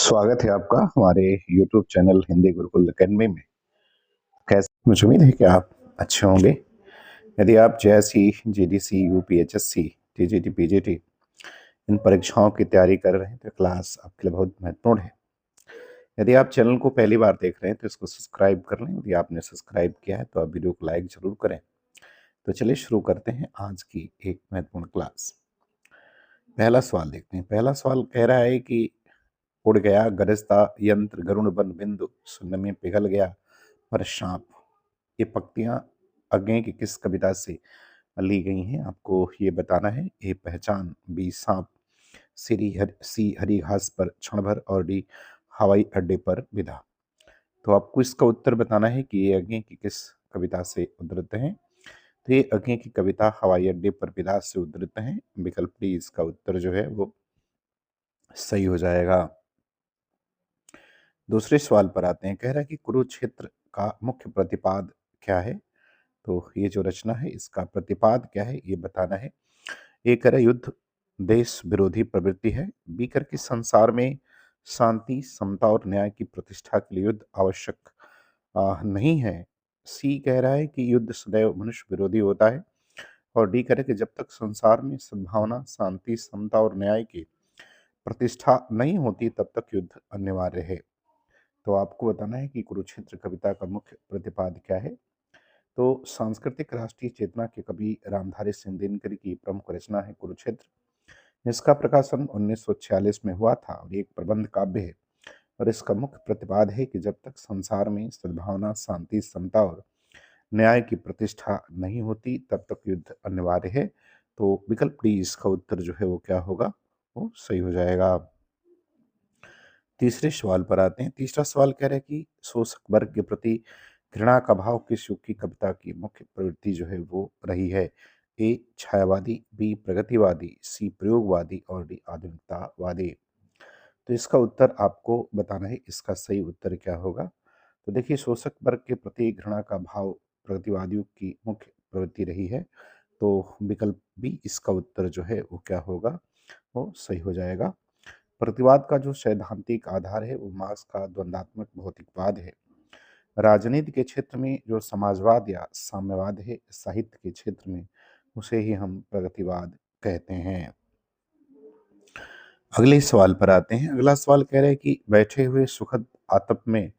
स्वागत है आपका हमारे YouTube channel Hindi Gurukul academy में। कैसे मुझे उम्मीद है कि आप अच्छे होंगे। यदि आप जेएसई, जीडीसी, यूपीएचएससी, टीजीटी, पीजीटी इन परीक्षाओं की तैयारी कर रहे हैं तो क्लास आपके लिए बहुत महत्वपूर्ण है। यदि आप चैनल को पहली बार देख रहे हैं तो इसको सब्सक्राइब कर लें। यदि आपने सब्सक्राइब किया है तो आप वीडियो को लाइक जरूर करें। तो चलिए शुरू करते हैं आज की एक महत्वपूर्ण क्लास। पहला सवाल देखते हैं। पहला सवाल कह रहा है कि उड़ गया गरजता यंत्र गरुड़ बन बिंदु, शून्य में पिघल गया पर सांप। ये पंक्तियां आगे की किस कविता से ली गई हैं आपको ये बताना है। ए पहचान, बी सांप, सी हरी घास पर क्षण भर और डी हवाई अड्डे पर विदा। तो आपको इसका उत्तर बताना है कि ये आगे की किस कविता से उद्धृत हैं। तो ये आगे की कविता हवाई अड्डे पर विदा से उद्धृत हैं। विकल्प डी इसका उत्तर जो है वो सही हो जाएगा। दूसरे सवाल पर आते हैं। कह रहा है कि कुरुक्षेत्र का मुख्य प्रतिपाद क्या है। तो ये जो रचना है इसका प्रतिपाद क्या है ये बताना है। ए कह रहा है युद्ध देश विरोधी प्रवृत्ति है। बी कर के संसार में शांति, समता और न्याय की प्रतिष्ठा के लिए युद्ध आवश्यक नहीं है। सी कह रहा है कि युद्ध सदैव मनुष्य विरोधी होता है। और डी कह रहा है कि जब तक संसार में सद्भावना, शांति, समता और न्याय की प्रतिष्ठा नहीं होती तब तक युद्ध अनिवार्य है। तो आपको बताना है कि कुरुक्षेत्र कविता का मुख्य प्रतिपाद क्या है। तो सांस्कृतिक राष्ट्रीय चेतना के कवि रामधारी सिंह दिनकर की प्रमुख रचना है कुरुक्षेत्र। इसका प्रकाशन 1946 में हुआ था और ये एक प्रबंध काव्य है। और इसका मुख्य प्रतिपाद है कि जब तक संसार में सद्भावना, शांति, समता और न्याय की प्रतिष्ठा नहीं होती तब तक युद्ध अनिवार्य है। तो विकल्प डी इसका उत्तर जो है वो क्या होगा, वो सही हो जाएगा। तीसरे सवाल पर आते हैं। तीसरा सवाल कह रहा है कि शोषक वर्ग के प्रति घृणा का भाव किस युग की कविता की मुख्य प्रवृत्ति जो है वो रही है। ए छायावादी, बी प्रगतिवादी, सी प्रयोगवादी और डी आधुनिकतावादी। तो इसका उत्तर आपको बताना है इसका सही उत्तर क्या होगा। तो देखिए शोषक वर्ग के प्रति घृणा का भाव प्रगतिवादियों की मुख्य प्रवृत्ति रही है। तो विकल्प बी इसका उत्तर जो है वो क्या होगा, वो सही हो जाएगा। प्रतिवाद का जो सैद्धांतिक आधार है वो मार्क्स का द्वंद्वात्मक भौतिकवाद है। राजनीति के क्षेत्र में जो समाजवाद या साम्यवाद है, साहित्य के क्षेत्र में उसे ही हम प्रगतिवाद कहते हैं। अगले सवाल पर आते हैं। अगला सवाल कह रहे हैं कि बैठे हुए सुखद आतप में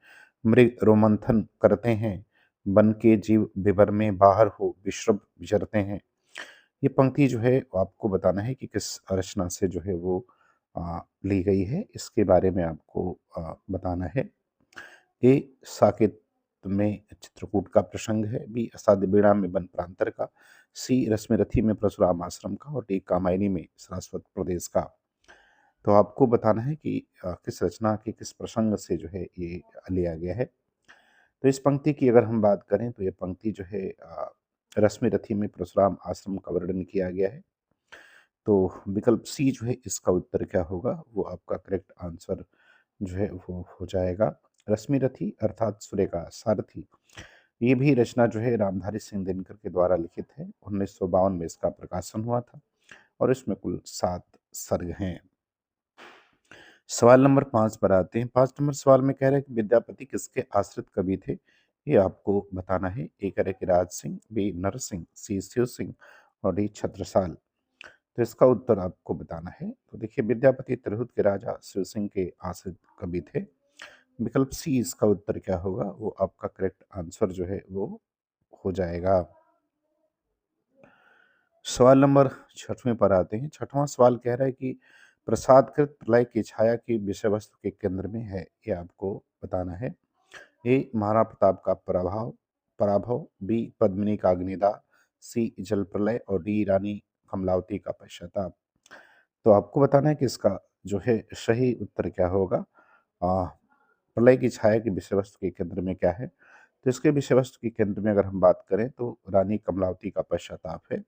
मृग रोमंथन करते हैं, बन के जीव विवर में बाहर हो विश्रभ विचरते हैं। ये पंक्ति जो है वो आपको बताना है कि किस रचना से जो है वो ली गई है। इसके बारे में आपको बताना है। ए साकेत में चित्रकूट का प्रसंग है, बी असाध्य बीड़ा में वन प्रांतर का, सी रश्मिरथी में परशुराम आश्रम का और डी कामायनी में सारस्वत प्रदेश का। तो आपको बताना है कि किस रचना के किस प्रसंग से जो है ये लिया गया है। तो इस पंक्ति की अगर हम बात करें तो ये पंक्ति जो है रश्मिरथी में परशुराम आश्रम का वर्णन किया गया है। तो विकल्प सी जो है इसका उत्तर क्या होगा, वो आपका करेक्ट आंसर जो है वो हो जाएगा। रश्मिरथी अर्थात सूर्य का सारथी, ये भी रचना जो है रामधारी सिंह दिनकर के द्वारा लिखित है। 1952 में इसका प्रकाशन हुआ था और इसमें कुल 7 सर्ग हैं। सवाल नंबर 5 पर आते हैं। 5 नंबर सवाल में कह रहे हैं कि विद्यापति किसके आश्रित कवि थे, ये आपको बताना है। ए कह रहे कि राज सिंह, बी नरसिंह, सी शिव सिंह और डी छत्रसाल। तो इसका उत्तर आपको बताना है। तो देखिए विद्यापति तिरहुत के राजा शिव सिंह के आश्रित कवि थे। विकल्प सी इसका उत्तर क्या होगा, वो आपका करेक्ट आंसर जो है वो हो जाएगा। सवाल नंबर 6वें पर आते हैं। 6वां सवाल कह रहा है कि प्रसादकृत प्रलय की छाया की विषय वस्तु के केंद्र में है, ये आपको बताना है। ए महाराणा प्रताप का पराभव पराभव, बी पद्मिनी का अग्निदाह, सी जल प्रलय और डी रानी कमलावती का पश्चाताप। तो आपको बताना है कि इसका जो है सही उत्तर क्या होगा। आ, प्रलय की छाया की विषय वस्तु के केंद्र में क्या है। तो इसके विषय वस्तु के केंद्र में अगर हम बात करें तो रानी कमलावती का पश्चाताप है।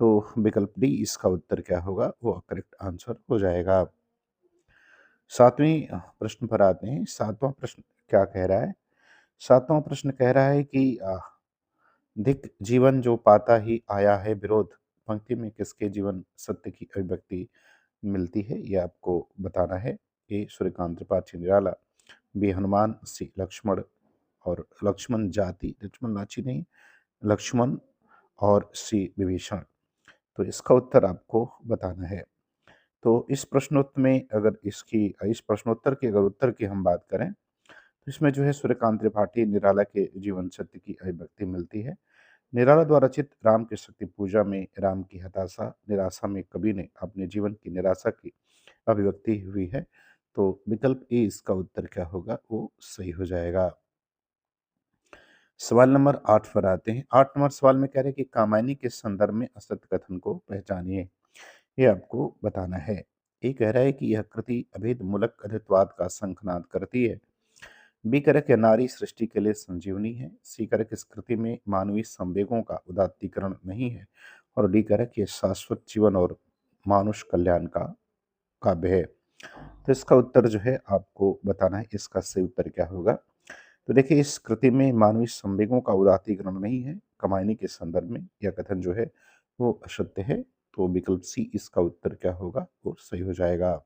तो विकल्प डी इसका उत्तर क्या होगा, वो करेक्ट आंसर हो जाएगा। 7वें प्रश्न पर आते हैं। 7वां प्रश्न क्या कह रहा है। 7वां प्रश्न कह रहा है कि धिक जीवन जो पाता ही आया है विरोध, पंक्ति में किसके जीवन सत्य की अभिव्यक्ति मिलती है, ये आपको बताना है। ए सूर्यकांत त्रिपाठी निराला, बी हनुमान, सी लक्ष्मण और लक्ष्मण जाति, लक्ष्मण लाची नहीं, लक्ष्मण, और सी विभीषण। तो इसका उत्तर आपको बताना है। तो इस प्रश्नोत्तर के अगर उत्तर की हम बात करें, तो इसमें जो है सूर्यकांत त्रिपाठी निराला के जीवन सत्य की अभिव्यक्ति मिलती है। निराला द्वारा रचित राम की शक्ति पूजा में राम की हताशा निराशा में कवि ने अपने जीवन की निराशा की अभिव्यक्ति हुई है। तो विकल्प ए इसका उत्तर क्या होगा, वो सही हो जाएगा। सवाल नंबर 8 पर आते हैं। 8 नंबर सवाल में कह रहे हैं कि कामायनी के संदर्भ में असत्य कथन को पहचानिए। ये आपको बताना है। ये कह रहा है कि यह कृति अभेद मूलक अधित्ववाद का शंखनाद करती है। बी कह रहा है कि नारी सृष्टि के लिए संजीवनी है। सी कह रहा है कि इस कृति में मानवीय संवेगों का उदात्तीकरण नहीं है। और डी कह रहा है कि यह शाश्वत जीवन और मानुष कल्याण का काव्य है। तो इसका उत्तर जो है आपको बताना है, इसका सही उत्तर क्या होगा। तो देखिए, इस कृति में मानवीय संवेगों का उदात्तीकरण नहीं है। कमायनी के संदर्भ में यह कथन जो है वो असत्य है। तो विकल्प सी इसका उत्तर क्या होगा, वो सही हो जाएगा।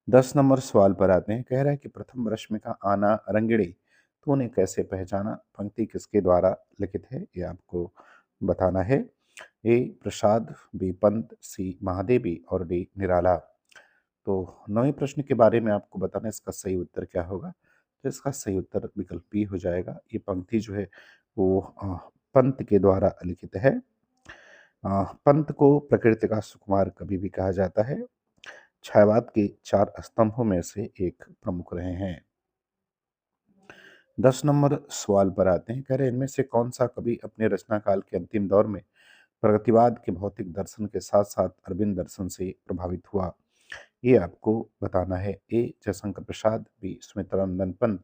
10 नंबर सवाल पर आते हैं। कह रहा है कि प्रथम रश्मि का आना रंगिणी तूने कैसे पहचाना, पंक्ति किसके द्वारा लिखित है, ये आपको बताना है। ए प्रसाद, बी पंत, सी महादेवी और डी निराला। तो 9वें प्रश्न के बारे में आपको बताना है, इसका सही उत्तर क्या होगा। तो इसका सही उत्तर विकल्प बी हो जाएगा। ये पंक्ति जो है वो पंत के द्वारा लिखित है। पंत को प्रकृति का सुकुमार कवि भी कहा जाता है। छायावाद के 4 स्तंभों में से एक प्रमुख रहे हैं। 10 नंबर सवाल पर आते हैं। कह रहे हैं, इनमें से कौन सा कवि अपने रचना काल के अंतिम दौर में प्रगतिवाद के भौतिक दर्शन के साथ साथ अरविंद दर्शन से प्रभावित हुआ। ये आपको बताना है। ए जयशंकर प्रसाद, बी सुमित्रानंदन पंत,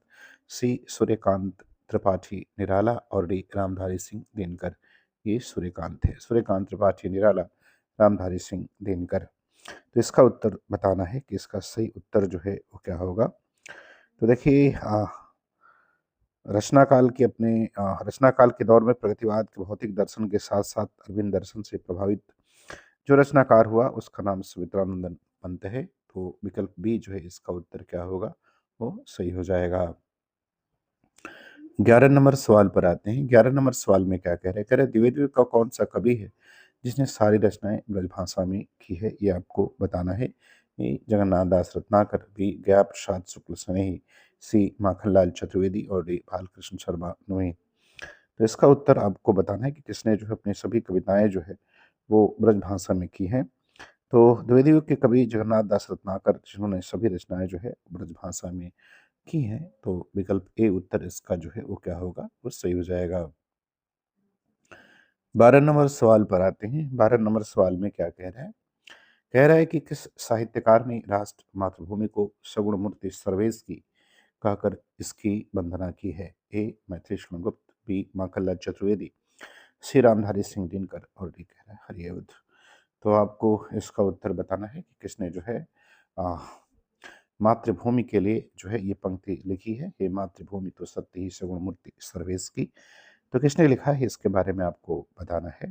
सी सूर्यकांत त्रिपाठी निराला और डी रामधारी सिंह दिनकर। ये सूर्यकांत है, सूर्यकांत त्रिपाठी निराला, रामधारी सिंह दिनकर। तो इसका उत्तर बताना है कि इसका सही उत्तर जो है वो क्या होगा। तो देखिए, रचना काल के दौर में प्रगतिवाद के भौतिक दर्शन के साथ साथ अरविंद दर्शन से प्रभावित जो रचनाकार हुआ उसका नाम सुमित्रानंदन पंत है। तो विकल्प बी जो है इसका उत्तर क्या होगा, वो सही हो जाएगा। 11 नंबर सवाल पर आते हैं। 11 नंबर सवाल में क्या कह रहे हैं। कह रहे द्विवेदी का कौन सा कवि है जिसने सारी रचनाएं ब्रजभाषा में की है, ये आपको बताना है। ए जगन्नाथ दास रत्नाकर, बी गया प्रसाद शुक्ल स्नेही, सी माखनलाल चतुर्वेदी और डी बालकृष्ण शर्मा नुई। तो इसका उत्तर आपको बताना है कि किसने जो है अपनी सभी कविताएं जो है वो ब्रजभाषा में की हैं। तो द्विवेदी युग के कवि जगन्नाथ दास रत्नाकर, जिन्होंने सभी रचनाएं जो है ब्रजभाषा में की हैं। तो विकल्प ए उत्तर इसका जो है वो क्या होगा, वो सही हो जाएगा। 12 नंबर सवाल पर आते हैं। 12 नंबर सवाल में क्या कह रहा है। कह रहा है कि किस साहित्यकार ने राष्ट्र मातृभूमि को सगुण मूर्ति सर्वेश की कहकर इसकी वंदना की है। ए मैथिली गुप्त, बी माखनलाल चतुर्वेदी, सी रामधारी सिंह दिनकर और डी कह रहा है हरिअवध। तो आपको इसका उत्तर बताना है कि किसने जो है आ, मातृभूमि के लिए जो है ये पंक्ति लिखी है। ये मातृभूमि तो सत्य ही सगुण मूर्ति सर्वेश की। तो किसने लिखा है इसके बारे में आपको बताना है।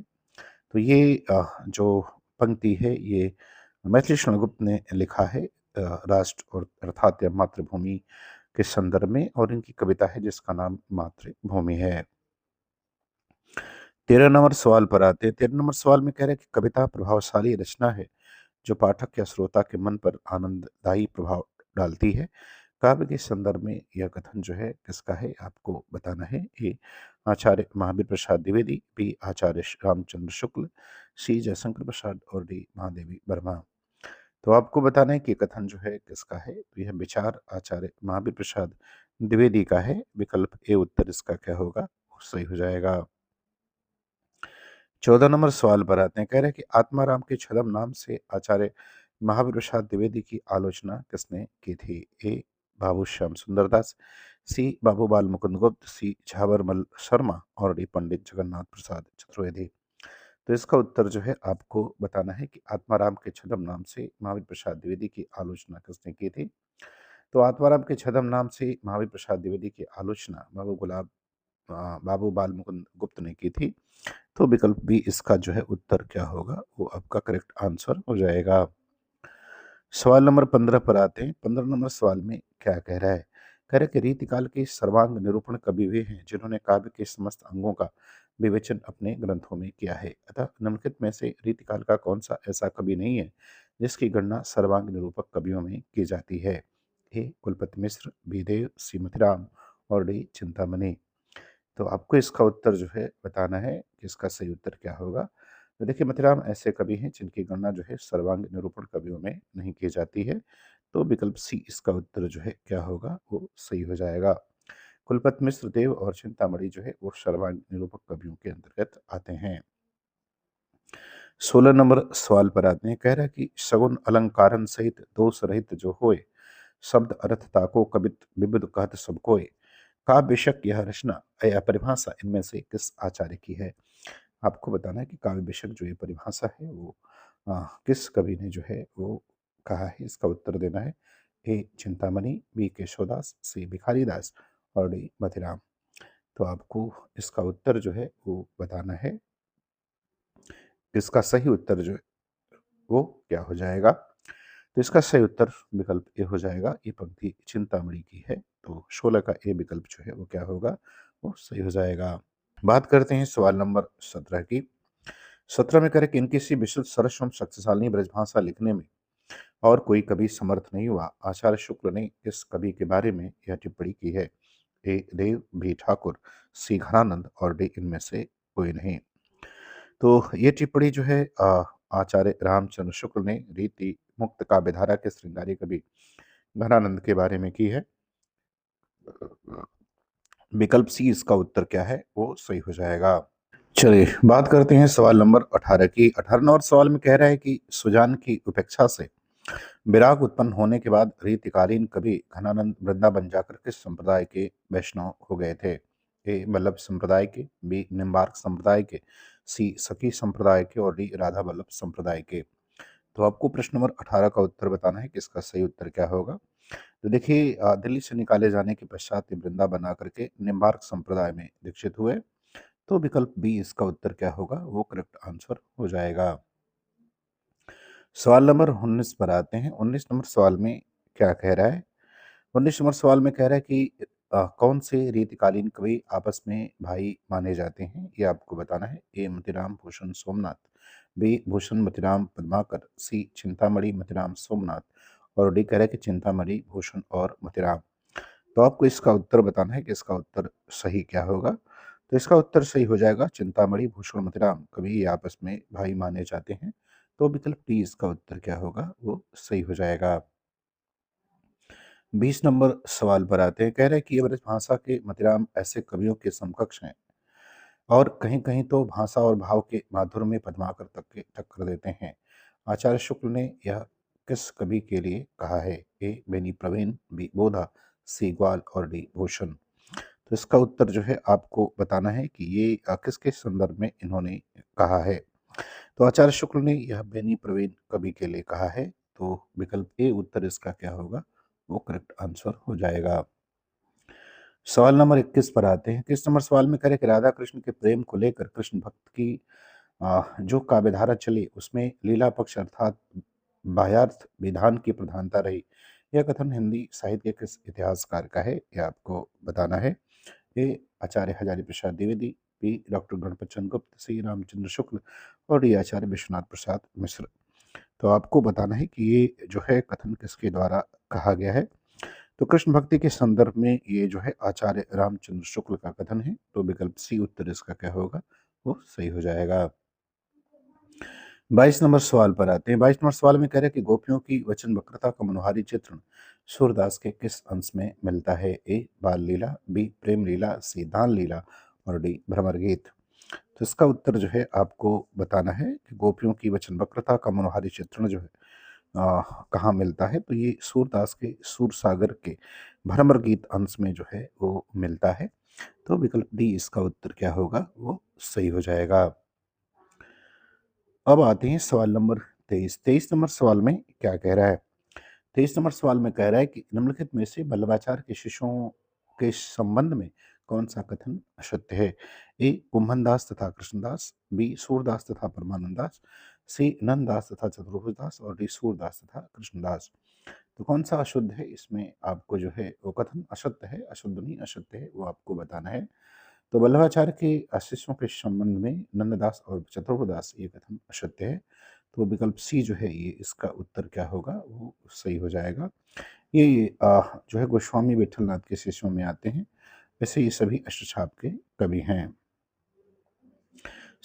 तो ये जो पंक्ति है ये मैथिली शरणगुप्त ने लिखा है, राष्ट्र और अर्थात या मातृभूमि के संदर्भ में, और इनकी कविता है जिसका नाम मातृभूमि है। 13 नंबर सवाल पर आते हैं। 13 नंबर सवाल में कह रहे हैं कि कविता प्रभावशाली रचना है जो पाठक या श्रोता के मन पर आनंददायी प्रभाव डालती है। काव्य के संदर्भ में यह कथन जो है किसका है, आपको बताना है। ए आचार्य महावीर प्रसाद द्विवेदी, बी आचार्य रामचंद्र शुक्ल, सी जयशंकर प्रसाद और डी महादेवी वर्मा। तो आपको बताना है कि कथन जो है किसका है। तो यह विचार आचार्य महावीर प्रसाद द्विवेदी का है। विकल्प ए उत्तर इसका क्या होगा, वो सही हो जाएगा। 14 नंबर सवाल पर आते हैं। कह रहे हैं कि आत्माराम के छद्म नाम से आचार्य महावीर प्रसाद द्विवेदी की आलोचना किसने की थी। ए बाबू श्याम सुंदरदास, सी बाबू बाल मुकुंद गुप्त, सी झाबरमल शर्मा और डी पंडित जगन्नाथ प्रसाद चतुर्वेदी। तो इसका उत्तर जो है आपको बताना है कि आत्माराम के छद्म नाम से महावीर प्रसाद द्विवेदी की आलोचना किसने की थी। तो आत्माराम के छद्म नाम से महावीर प्रसाद द्विवेदी की आलोचना बाबू बाल मुकुंद गुप्त ने की थी। तो विकल्प बी इसका जो है उत्तर क्या होगा, वो आपका करेक्ट आंसर हो जाएगा। सवाल नंबर 15 पर आते हैं। 15 नंबर सवाल में क्या कह रहा है? कह रहा है कि रीतिकाल के सर्वांग निरूपण कवि वे हैं जिन्होंने काव्य के समस्त अंगों का विवेचन अपने ग्रंथों में किया है। अतः निम्नलिखित में से रीतिकाल का कौन सा ऐसा कवि नहीं है जिसकी गणना सर्वांग निरूपक कवियों में की जाती है? ए कुलपति मिश्र, बी देव, सी मथिराम और डी चिंतामणि। तो आपको इसका उत्तर जो है बताना है कि इसका सही उत्तर क्या होगा। तो देखिए, मथिराम ऐसे कवि हैं जिनकी गणना जो है सर्वांग निरूपण कवियों में नहीं की जाती है। तो विकल्प सी इसका उत्तर जो है क्या होगा, वो सही हो जाएगा। कुलपति मिश्र, देव और चिंतामणि जो है वो सर्वांग निरूपक कवियों के अंतर्गत आते हैं। 16 नंबर सवाल पर आते हैं। कह रहा है कि सगुन अलंकारन सहित दोष रहित जो होए, शब्द अर्थ ताको कबित विविध कहत सब कोय। काव्य बेशक यह रचना या परिभाषा इनमें से किस आचार्य की है? आपको बताना है कि काव्य बेशक जो ये परिभाषा है वो किस कवि ने जो है वो कहा है। इसका उत्तर देना है। ए चिंतामणि, बी केशवदास, सी भिखारीदास और डी मथिराम। तो आपको इसका उत्तर जो है वो बताना है। इसका सही उत्तर जो है वो क्या हो जाएगा? तो इसका सही उत्तर विकल्प ए हो जाएगा। ये पंक्ति चिंतामणि की है। तो 16 का ए विकल्प जो है वो क्या होगा, वो सही हो जाएगा। बात करते हैं सवाल नंबर 17 की। 17 में करें कि इनकी सी विशुद्ध सरस एवं शक्तिशाली ब्रजभाषा लिखने में और कोई कवि समर्थ नहीं हुआ। आचार्य शुक्ल ने इस कवि के बारे में यह टिप्पणी की है। ए देव, बी ठाकुर, सी घनानंद और डी इनमें से कोई नहीं। तो ये टिप्पणी जो है आचार्य रामचंद्र शुक्ल ने रीति मुक्त काव्यधारा के श्रृंगारी कवि घनानंद के बारे में की है। विकल्प सी इसका उत्तर क्या है, वो सही हो जाएगा। चलिए बात करते हैं सवाल नंबर 18 की। 18 नंबर सवाल में कह रहा है कि सुजान की उपेक्षा से विराग उत्पन्न होने के बाद रीतिकालीन कवि घनानंद वृंदावन जाकर किस संप्रदाय के वैष्णव हो गए थे? ए वल्लभ संप्रदाय के, बी निम्बार्क संप्रदाय के, सी सखी संप्रदाय के और डी राधा वल्लभ संप्रदाय के। तो आपको प्रश्न नंबर 18 का उत्तर बताना है कि इसका सही उत्तर क्या होगा। तो देखिए, दिल्ली से निकाले जाने के पश्चात ये वृंदावन आकर के निम्बार्क संप्रदाय में दीक्षित हुए। तो विकल्प बी इसका उत्तर क्या होगा, वो करेक्ट आंसर हो जाएगा। सवाल नंबर 19 पर आते हैं। 19 नंबर सवाल में क्या कह रहा है? 19 नंबर सवाल में कह रहा है कि कौन से रीतिकालीन कवि आपस में भाई माने जाते हैं, ये आपको बताना है। ए मोतीराम भूषण सोमनाथ, बी भूषण मोतीराम पद्माकर, सी चिंतामणि मोतीराम सोमनाथ और डी कह रहा है कि चिंतामणि भूषण और मोतीराम। तो आपको इसका उत्तर बताना है कि इसका उत्तर सही क्या होगा। तो इसका उत्तर सही हो जाएगा चिंतामणि भूषण मोतीराम कवि ये आपस में भाई माने जाते हैं। तो विकल्प डी इसका उत्तर क्या होगा, वो सही हो जाएगा। 20 नंबर सवाल पर आते हैं। कह रहे हैं कि ये ब्रजभाषा के मतिराम ऐसे कवियों के समकक्ष हैं और कहीं कहीं तो भाषा और भाव के माधुर्य में पद्माकर तक के टक्कर देते हैं। आचार्य शुक्ल ने यह किस कवि के लिए कहा है? ए बेनी प्रवीण, बी बोधा, सी ग्वाल और डी भूषण। तो इसका उत्तर जो है आपको बताना है कि ये किसके संदर्भ में इन्होंने कहा है। तो आचार्य शुक्ल ने यह बेनी प्रवीण कवि के लिए कहा है। तो विकल्प ए उत्तर इसका क्या होगा, वो करेक्ट आंसर हो जाएगा। सवाल नंबर 21 पर आते हैं। 21 नंबर सवाल में करें कि राधा कृष्ण के प्रेम को लेकर कृष्ण भक्त की जो काव्यधारा चली उसमें लीला पक्ष अर्थात बाह्यार्थ विधान की प्रधानता रही। यह कथन हिंदी साहित्य के किस इतिहासकार का है, यह आपको बताना है। ए आचार्य हजारी प्रसाद द्विवेदी, बी डॉक्टर गणपत चंद्र गुप्त, सी रामचंद्र शुक्ल और डी आचार्य विश्वनाथ प्रसाद मिश्र। तो आपको बताना है कि ये जो है कथन किसके द्वारा कहा गया है। तो कृष्ण भक्ति के संदर्भ में ये जो है आचार्य रामचंद्र शुक्ल का कथन है। तो विकल्प सी उत्तर इसका क्या होगा, वो सही हो जाएगा। 22 नंबर सवाल पर आते हैं। 22 नंबर सवाल में कह रहे हैं कि गोपियों की वचन वक्रता का मनोहारी चित्रण सूरदास के किस अंश में मिलता है? ए बाल लीला, बी प्रेम लीला, सी दान लीला और डी भ्रमर गीत। तो इसका उत्तर जो है आपको बताना है कि गोपियों की वचन वक्रता का मनोहारी चित्रण जो है कहाँ मिलता है। तो ये सूरदास के सूरसागर के भ्रमर गीत अंश में जो है वो मिलता है। तो विकल्प डी इसका उत्तर क्या होगा, वो सही हो जाएगा। अब आते हैं सवाल नंबर 23। 23 नंबर सवाल में क्या कह रहा है? 23 नंबर सवाल में कह रहा है कि निम्नलिखित में से वल्लभाचार्य के शिष्यों के संबंध में कौन सा कथन असत्य है? ए कुंभनदास तथा कृष्णदास, बी सूरदास तथा परमानंद दास, सी नंददास तथा चतुर्भुजदास और डी सूरदास तथा कृष्णदास। तो कौन सा अशुद्ध है, इसमें आपको जो है वो कथन अशुद्ध है, अशुद्ध नहीं अशुद्ध है, वो आपको बताना है। तो वल्लभाचार्य के शिष्यों के संबंध में नंददास और चतुर्भुजदास ये कथन असत्य है। तो विकल्प सी जो है ये इसका उत्तर क्या होगा, वो सही हो जाएगा। ये जो है गोस्वामी विठलनाथ के शिष्यों में आते हैं। वैसे ये सभी अष्टछाप के कवि हैं।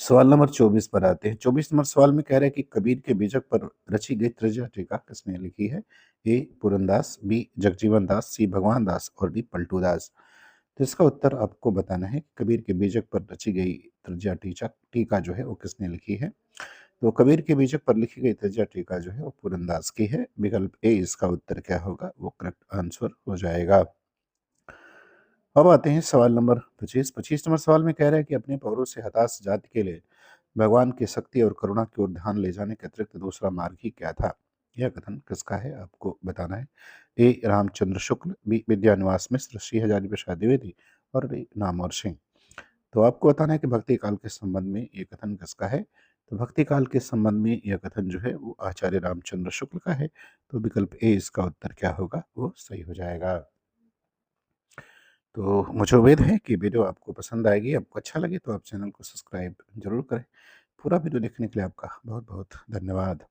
सवाल नंबर 24 पर आते हैं। 24 नंबर सवाल में कह रहा है कि कबीर के बीजक पर रची गई त्रिज्या टीका किसने लिखी है? ए पूरनदास, बी जगजीवन दास, सी भगवान दास और डी पलटू दास। तो इसका उत्तर आपको बताना है कि कबीर के बीजक पर रची गई त्रिज्या टीका टीका जो है वो किसने लिखी है। तो कबीर के बीजक पर लिखी गई त्रिज्या टीका जो है वो पूरनदास की है। विकल्प ए इसका उत्तर क्या होगा, वो करेक्ट आंसर हो जाएगा। अब आते हैं सवाल नंबर 25। 25 नंबर सवाल में कह रहा है कि अपने पौरों से हताश जाति के लिए भगवान की शक्ति और करुणा की ओर ध्यान ले जाने के अतिरिक्त दूसरा मार्ग ही क्या था? यह कथन किसका है, आपको बताना है। ए रामचंद्र शुक्ल, बी विद्यानिवास मिश्र, सी हजारी प्रसाद द्विवेदी और डी नामवर सिंह। तो आपको बताना है कि भक्ति काल के संबंध में ये कथन किसका है। तो भक्ति काल के संबंध में यह कथन जो है वो आचार्य रामचंद्र शुक्ल का है। तो विकल्प ए इसका उत्तर क्या होगा, वो सही हो जाएगा। तो मुझे उम्मीद है कि वीडियो आपको पसंद आएगी। आपको अच्छा लगे तो आप चैनल को सब्सक्राइब जरूर करें। पूरा वीडियो देखने के लिए आपका बहुत बहुत धन्यवाद।